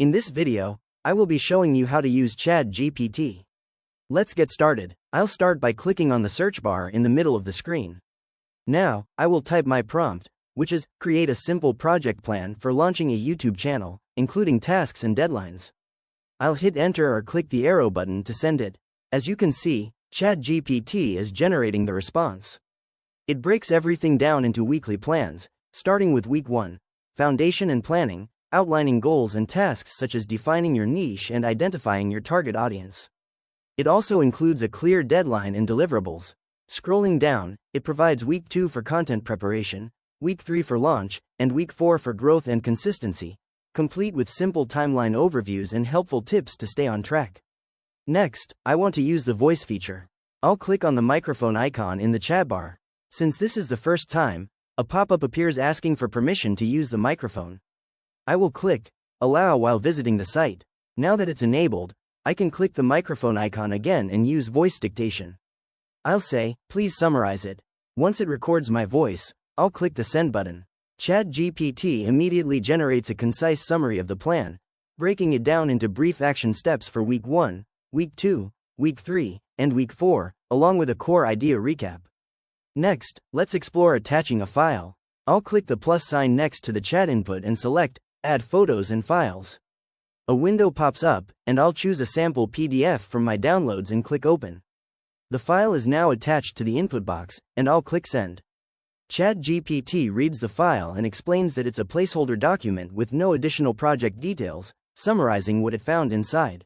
In this video, I will be showing you how to use ChatGPT. Let's get started. I'll start by clicking on the search bar in the middle of the screen. Now, I will type my prompt, which is, create a simple project plan for launching a YouTube channel, including tasks and deadlines. I'll hit enter or click the arrow button to send it. As you can see, ChatGPT is generating the response. It breaks everything down into weekly plans, starting with week 1, foundation and planning, outlining goals and tasks such as defining your niche and identifying your target audience. It also includes a clear deadline and deliverables. Scrolling down, it provides week 2 for content preparation, week 3 for launch, and week 4 for growth and consistency, complete with simple timeline overviews and helpful tips to stay on track. Next, I want to use the voice feature. I'll click on the microphone icon in the chat bar. Since this is the first time, a pop-up appears asking for permission to use the microphone. I will click Allow while visiting the site. Now that it's enabled, I can click the microphone icon again and use voice dictation. I'll say, please summarize it. Once it records my voice, I'll click the send button. ChatGPT immediately generates a concise summary of the plan, breaking it down into brief action steps for week 1, week 2, week 3, and week 4, along with a core idea recap. Next, let's explore attaching a file. I'll click the plus sign next to the chat input and select Add Photos and Files. A window pops up, and I'll choose a sample PDF from my downloads and click Open. The file is now attached to the input box, and I'll click Send. ChatGPT reads the file and explains that it's a placeholder document with no additional project details, summarizing what it found inside.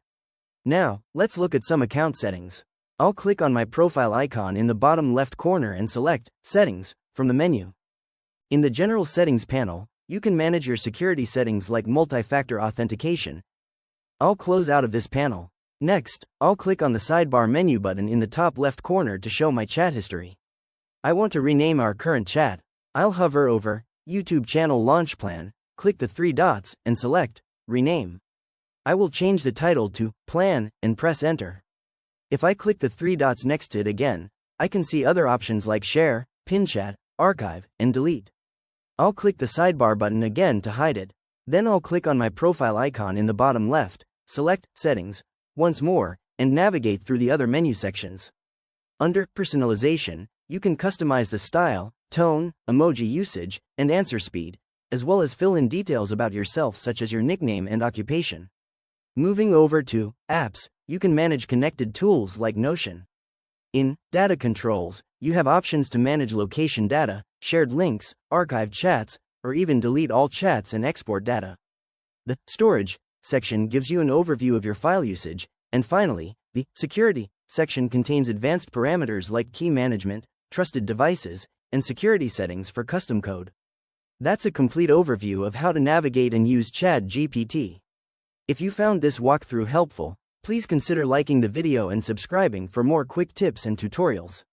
Now, let's look at some account settings. I'll click on my profile icon in the bottom left corner and select Settings from the menu. In the General Settings panel, you can manage your security settings like multi-factor authentication. I'll close out of this panel. Next, I'll click on the sidebar menu button in the top left corner to show my chat history. I want to rename our current chat. I'll hover over YouTube Channel Launch Plan, click the 3 dots, and select Rename. I will change the title to Plan and press Enter. If I click the 3 dots next to it again, I can see other options like Share, Pin Chat, Archive, and Delete. I'll click the sidebar button again to hide it. Then I'll click on my profile icon in the bottom left, select Settings once more, and navigate through the other menu sections. Under Personalization, you can customize the style, tone, emoji usage, and answer speed, as well as fill in details about yourself such as your nickname and occupation. Moving over to Apps, you can manage connected tools like Notion. In Data Controls, you have options to manage location data, shared links, archived chats, or even delete all chats and export data. The Storage section gives you an overview of your file usage, and finally, the Security section contains advanced parameters like key management, trusted devices, and security settings for custom code. That's a complete overview of how to navigate and use ChatGPT. If you found this walkthrough helpful, please consider liking the video and subscribing for more quick tips and tutorials.